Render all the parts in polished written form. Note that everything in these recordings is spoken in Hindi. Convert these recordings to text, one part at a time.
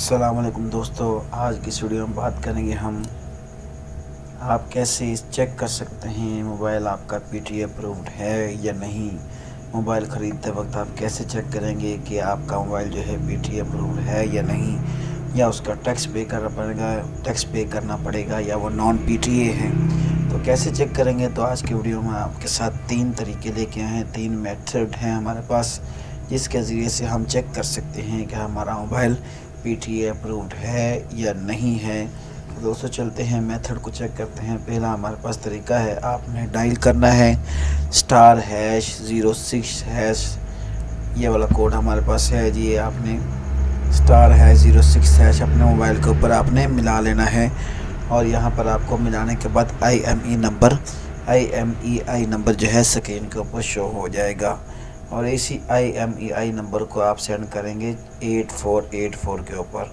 अस्सलाम वालेकुम दोस्तों, आज की इस वीडियो में बात करेंगे हम आप कैसे चेक कर सकते हैं मोबाइल आपका पीटीए अप्रूव्ड है या नहीं। मोबाइल ख़रीदते वक्त आप कैसे चेक करेंगे कि आपका मोबाइल जो है पीटीए अप्रूव्ड है या नहीं, या उसका टैक्स पे करना पड़ेगा या वो नॉन पीटीए है। तो कैसे चेक करेंगे, तो आज की वीडियो में आपके साथ 3 तरीके लेके आए हैं, 3 मेथड हैं हमारे पास जिसके ज़रिए से हम चेक कर सकते हैं कि हमारा मोबाइल पीटीए अप्रूव्ड है या नहीं है। तो दोस्तों चलते हैं मेथड को चेक करते हैं। पहला हमारे पास तरीका है, आपने डायल करना है *#06#, ये वाला कोड हमारे पास है जी। आपने *#06# अपने मोबाइल के ऊपर आपने मिला लेना है और यहाँ पर आपको मिलाने के बाद IMEI नंबर जो है स्क्रीन के ऊपर शो हो जाएगा और इसी IMEI नंबर को आप सेंड करेंगे 8484 के ऊपर,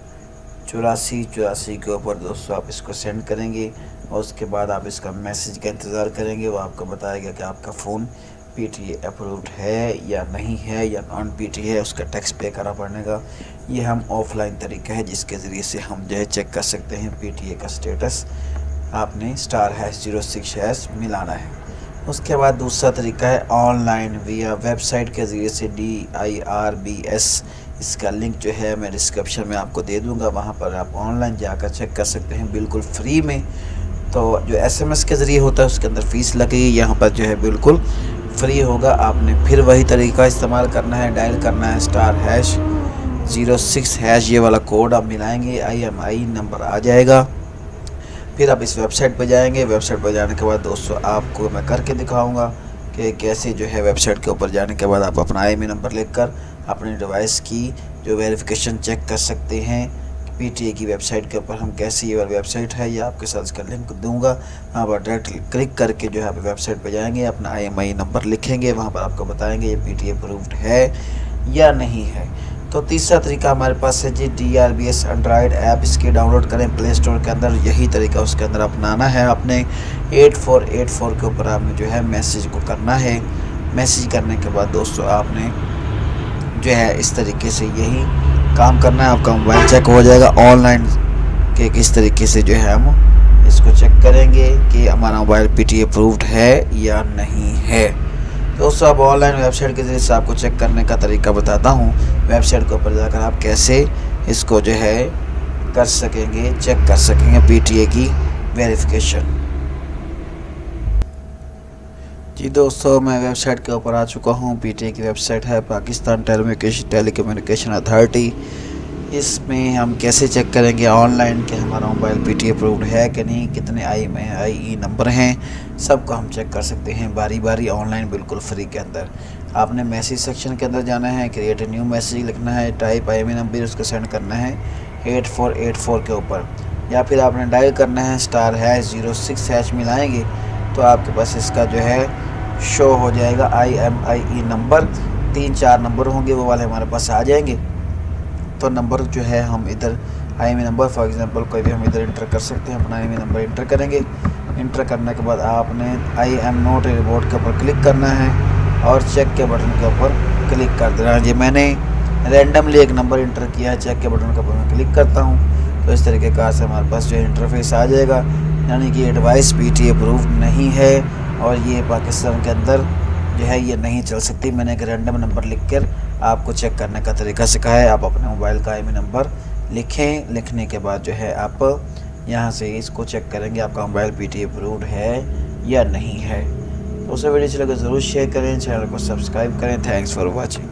8484 के ऊपर दोस्तों आप इसको सेंड करेंगे और उसके बाद आप इसका मैसेज का इंतज़ार करेंगे। वो आपको बताएगा कि आपका फ़ोन पीटीए अप्रूव्ड है या नहीं है या नॉन पीटीए है, उसका टैक्स पे करना पड़ेगा। ये हम ऑफलाइन तरीका है जिसके ज़रिए से हम जो है चेक कर सकते हैं पीटीए का स्टेटस। आपने *#06# मिलाना है। उसके बाद दूसरा तरीका है ऑनलाइन विया वेबसाइट के ज़रिए से DIRBS, इसका लिंक जो है मैं डिस्क्रिप्शन में आपको दे दूंगा, वहाँ पर आप ऑनलाइन जाकर चेक कर सकते हैं बिल्कुल फ्री में। तो जो SMS के ज़रिए होता है उसके अंदर फ़ीस लगेगी, यहाँ पर जो है बिल्कुल फ्री होगा। आपने फिर वही तरीका इस्तेमाल करना है, डायल करना है *#06#, ये वाला कोड आप मिलाएंगे, IMEI नंबर आ जाएगा। फिर आप इस वेबसाइट पर जाएंगे। वेबसाइट पर जाने के बाद दोस्तों आपको मैं करके दिखाऊंगा कि कैसे जो है वेबसाइट के ऊपर जाने के बाद आप अपना IMEI नंबर लिखकर अपने डिवाइस की जो वेरिफिकेशन चेक कर सकते हैं। पीटीए की वेबसाइट के ऊपर हम कैसे, ये वाली वेबसाइट है, ये आपके साथ इसका लिंक दूंगा, वहाँ पर डायरेक्ट क्लिक करके जो है आप वेबसाइट पर जाएंगे, अपना IMEI नंबर लिखेंगे, वहाँ पर आपको बताएंगे ये पीटीए अप्रूव्ड है या नहीं है। तो तीसरा तरीका हमारे पास है जी DRBS एंड्रॉयड ऐप, इसकी डाउनलोड करें प्ले स्टोर के अंदर। यही तरीका उसके अंदर अपनाना है आपने। 8484 के ऊपर आपने जो है मैसेज को करना है। मैसेज करने के बाद दोस्तों आपने जो है इस तरीके से यही काम करना है, आपका मोबाइल चेक हो जाएगा ऑनलाइन कि किस तरीके से जो है हम इसको चेक करेंगे कि हमारा मोबाइल पीटीए अप्रूव्ड है या नहीं है। दोस्तों अब ऑनलाइन वेबसाइट के ज़रिए से आपको चेक करने का तरीका बताता हूँ। वेबसाइट के ऊपर जाकर आप कैसे इसको जो है कर सकेंगे, चेक कर सकेंगे पीटीए की वेरिफिकेशन। जी दोस्तों मैं वेबसाइट के ऊपर आ चुका हूँ। पीटीए की वेबसाइट है पाकिस्तान टेलीकम्युनिकेशन अथॉरिटी। इसमें हम कैसे चेक करेंगे ऑनलाइन कि हमारा मोबाइल पीटीए अप्रूव्ड है कि नहीं, कितने IMEI नंबर हैं, सबको हम चेक कर सकते हैं बारी बारी ऑनलाइन बिल्कुल फ्री के अंदर। आपने मैसेज सेक्शन के अंदर जाना है, क्रिएट ए न्यू मैसेज लिखना है, टाइप IMEI नंबर उसको सेंड करना है 8484 के ऊपर, या फिर आपने डायल करना है *#06# मिलाएंगे तो आपके पास इसका जो है शो हो जाएगा IMEI नंबर। 3-4 नंबर होंगे, वो वाले हमारे पास आ जाएंगे। तो नंबर जो है हम इधर IMEI नंबर फॉर एग्जांपल कोई भी हम इधर इंटर कर सकते हैं, अपना IMEI नंबर इंटर करेंगे। इंटर करने के बाद आपने I am not a robot के ऊपर क्लिक करना है और चेक के बटन के ऊपर क्लिक कर देना है। जी मैंने रैंडमली एक नंबर इंटर किया है, चेक के बटन के ऊपर मैं क्लिक करता हूँ तो इस तरीके का से हमारे पास जो इंटरफेस आ जाएगा, यानी कि ये डिवाइस पीटीए अप्रूव्ड नहीं है और ये पाकिस्तान के अंदर जो है ये नहीं चल सकती। मैंने एक रैंडम नंबर लिखकर आपको चेक करने का तरीका सिखाया है। आप अपने मोबाइल का IMEI नंबर लिखें, लिखने के बाद जो है आप यहाँ से इसको चेक करेंगे आपका मोबाइल पीटीए अप्रूव्ड है या नहीं है। तो उसे वीडियो चलेगा ज़रूर शेयर करें, चैनल को सब्सक्राइब करें। Thanks for watching.